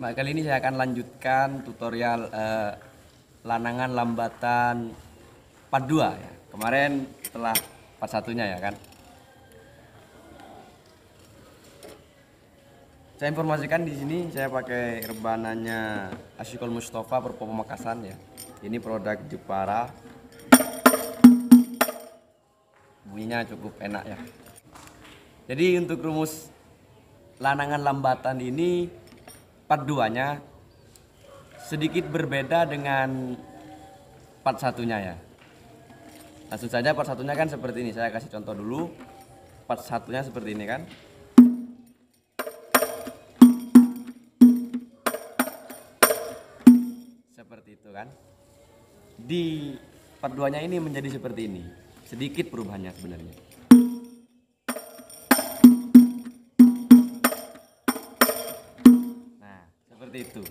Kali ini saya akan lanjutkan tutorial lanangan lambatan part 2 ya. Kemarin setelah part 1-nya ya kan. Saya informasikan di sini saya pakai rebanannya Ashikol Mustafa Perpo Pamekasan ya. Ini produk Jepara. Bunyinya cukup enak ya. Jadi untuk rumus lanangan lambatan ini part 2-nya sedikit berbeda dengan part 1-nya ya. Langsung saja part 1-nya kan seperti ini. Saya kasih contoh dulu. Part 1-nya seperti ini kan. Seperti itu kan. Di part 2-nya ini menjadi seperti ini. Sedikit perubahannya sebenarnya. Itu.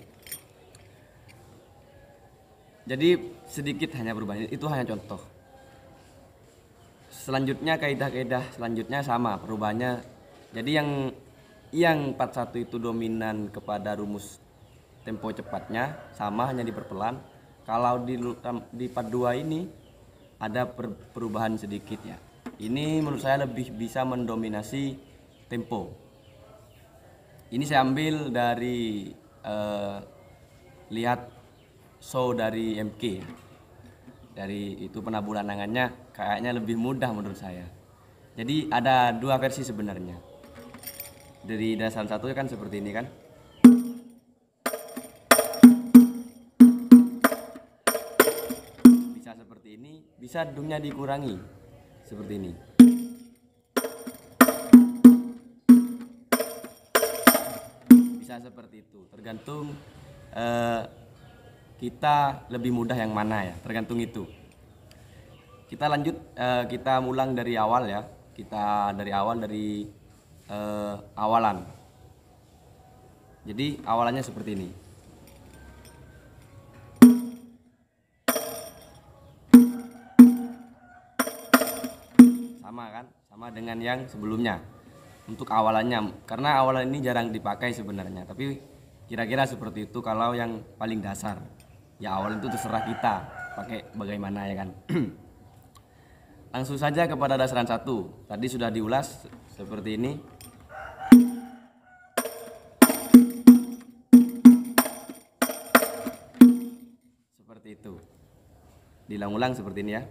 Jadi sedikit hanya berubah, itu hanya contoh. Selanjutnya kaidah-kaidah selanjutnya sama perubahannya. Jadi yang part 1 itu dominan kepada rumus tempo cepatnya sama, hanya diperpelan. Kalau di part 2 ini ada perubahan sedikit ya. Ini menurut saya lebih bisa mendominasi tempo. Ini saya ambil dari lihat show dari MK, dari itu penabuh lanangannya kayaknya lebih mudah menurut saya. Jadi ada dua versi sebenarnya. Dari dasar satu kan seperti ini kan. Bisa seperti ini, bisa dungnya dikurangi seperti ini. Seperti itu, tergantung kita lebih mudah yang mana ya, tergantung itu. Kita lanjut, kita ulang dari awal ya, kita dari awal dari awalan. Jadi awalannya seperti ini. Sama kan, sama dengan yang sebelumnya. Untuk awalannya, karena awalan ini jarang dipakai sebenarnya, tapi kira-kira seperti itu kalau yang paling dasar. Ya awal itu terserah kita pakai bagaimana ya kan. Langsung saja kepada dasaran 1. Tadi sudah diulas seperti ini. Seperti itu. Diulang-ulang seperti ini ya.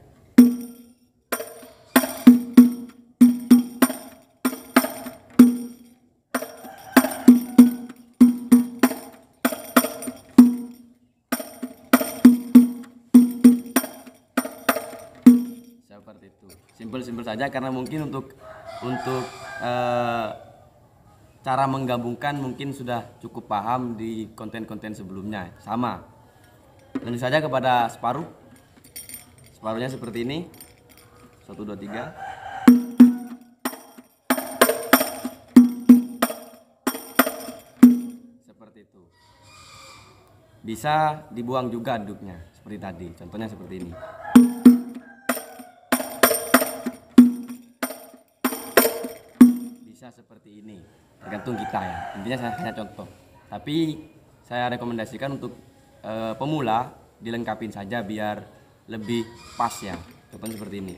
Seperti itu, simpel-simpel saja karena mungkin untuk cara menggabungkan mungkin sudah cukup paham di konten-konten sebelumnya. Sama. Lanjut saja kepada separuh. Separuhnya seperti ini. 1 2 3. Seperti itu. Bisa dibuang juga duduknya seperti tadi. Contohnya seperti ini. Seperti ini, tergantung kita ya. Intinya saya hanya contoh, tapi saya rekomendasikan untuk pemula dilengkapin saja biar lebih pas ya. Contohnya seperti ini.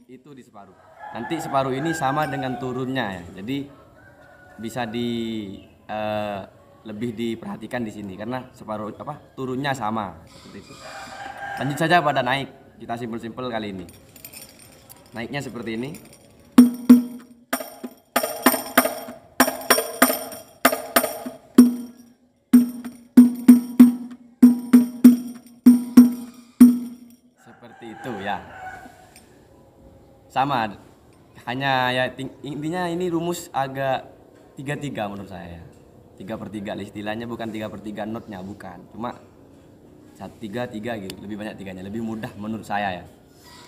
Itu di separuh. Nanti separuh ini sama dengan turunnya ya. Jadi bisa lebih diperhatikan di sini karena separuh turunnya sama seperti itu. Lanjut saja pada naik. Kita simpel-simpel kali ini. Naiknya seperti ini. Seperti itu ya. Sama. Hanya ya intinya ini rumus agak 3-3 menurut saya. 3/3 istilahnya, bukan 3/3 notnya, bukan. Cuma 1-3-3 gitu, lebih banyak tiganya, lebih mudah menurut saya ya.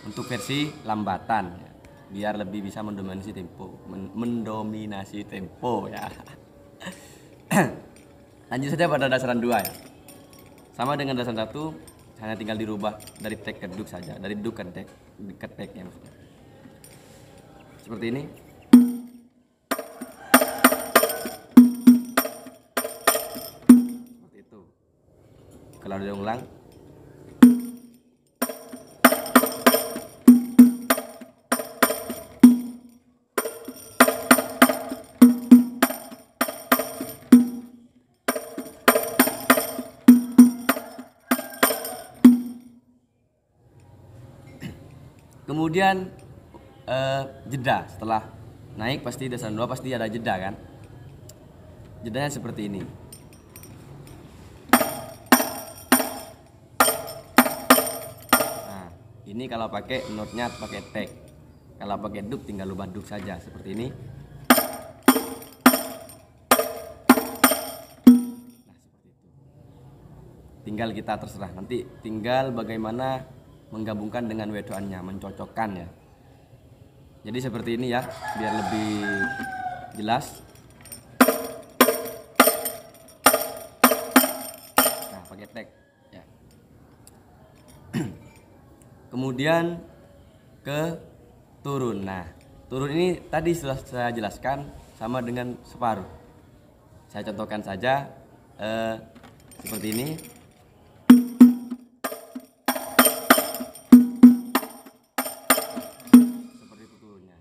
Untuk versi lambatan ya, biar lebih bisa mendominasi tempo ya. Lanjut saja pada dasaran 2 ya. Sama dengan dasaran 1, hanya tinggal dirubah dari tek ke duk saja, dari duk ke tek ya maksudnya. Seperti ini. Kalau dia ulang. Kemudian jeda, setelah naik pasti dasaran 2 pasti ada jeda kan. Jedanya seperti ini. Nah, ini kalau pakai notnya pakai tag. Kalau pakai dub tinggal ubah dub saja seperti ini. Nah, seperti itu. Tinggal kita terserah, nanti tinggal bagaimana menggabungkan dengan wedoannya, mencocokkan ya. Jadi seperti ini ya, biar lebih jelas. Nah, pakai tag ya. Kemudian ke turun. Nah, turun ini tadi sudah saya jelaskan sama dengan separuh. Saya contohkan saja seperti ini.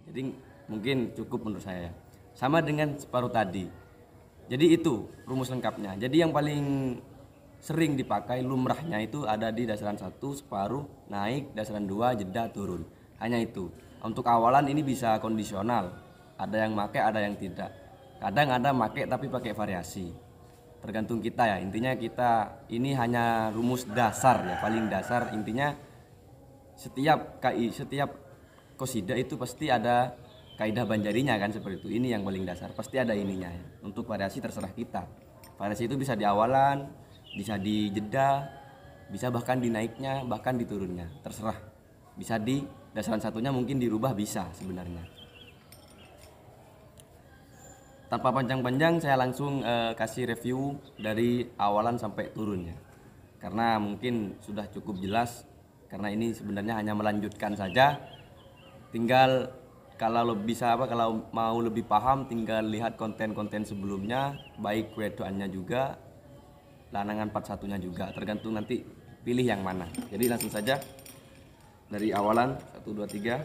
Jadi mungkin cukup menurut saya, sama dengan separuh tadi. Jadi itu rumus lengkapnya. Jadi yang paling sering dipakai lumrahnya itu ada di dasaran 1, separuh, naik, dasaran 2, jeda, turun. Hanya itu. Untuk awalan ini bisa kondisional, ada yang pakai, ada yang tidak. Kadang ada pakai tapi pakai variasi, tergantung kita ya. Intinya kita ini hanya rumus dasar ya, paling dasar. Intinya setiap qasidah itu pasti ada kaidah banjarinya kan, seperti itu. Ini yang paling dasar, pasti ada ininya ya. Untuk variasi terserah kita. Variasi itu bisa di awalan, bisa di jeda, bisa bahkan di naiknya, bahkan di turunnya, terserah. Bisa di dasaran satunya mungkin dirubah, bisa sebenarnya. Tanpa panjang-panjang saya langsung kasih review dari awalan sampai turunnya, karena mungkin sudah cukup jelas. Karena ini sebenarnya hanya melanjutkan saja. Tinggal kalau kalau mau lebih paham tinggal lihat konten-konten sebelumnya, baik wedoannya juga, lanangan part satunya juga, tergantung nanti pilih yang mana. Jadi langsung saja dari awalan 1 2 3.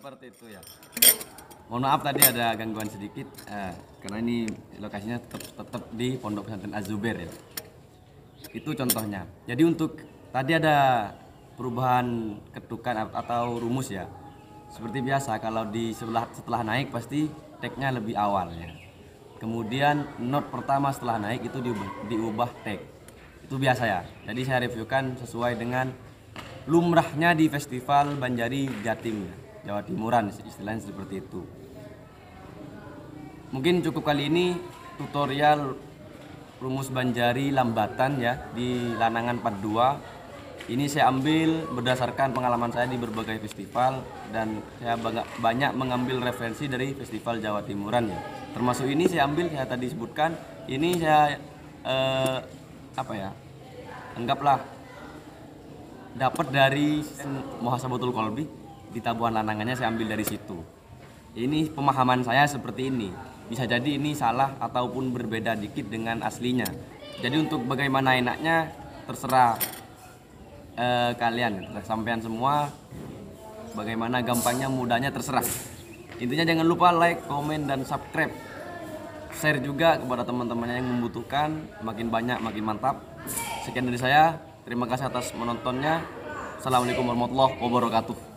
Seperti itu ya. Mohon maaf tadi ada gangguan sedikit, karena ini lokasinya tetap di Pondok Pesantren Az-Zubair ya. Itu contohnya. Jadi untuk tadi ada perubahan ketukan atau rumus ya. Seperti biasa kalau di setelah naik pasti tagnya lebih awal ya. Kemudian not pertama setelah naik itu diubah tag. Itu biasa ya. Jadi saya reviewkan sesuai dengan lumrahnya di Festival Banjari Jatim, Jawa Timuran, istilahnya seperti itu. Mungkin cukup kali ini tutorial rumus Banjari lambatan ya di Lanangan 42. Ini saya ambil berdasarkan pengalaman saya di berbagai festival, dan saya banyak mengambil referensi dari Festival Jawa Timuran ya. Termasuk ini saya tadi sebutkan, ini saya anggaplah dapat dari Muhasabatul Qalbi, di tabuhan lanangannya saya ambil dari situ. Ini pemahaman saya seperti ini. Bisa jadi ini salah ataupun berbeda dikit dengan aslinya. Jadi untuk bagaimana enaknya terserah kalian, sampean semua. Bagaimana gampangnya, mudahnya terserah. Intinya jangan lupa like, komen, dan subscribe. Share juga kepada teman-temannya yang membutuhkan. Makin banyak makin mantap. Sekian dari saya. Terima kasih atas menontonnya. Assalamualaikum warahmatullahi wabarakatuh.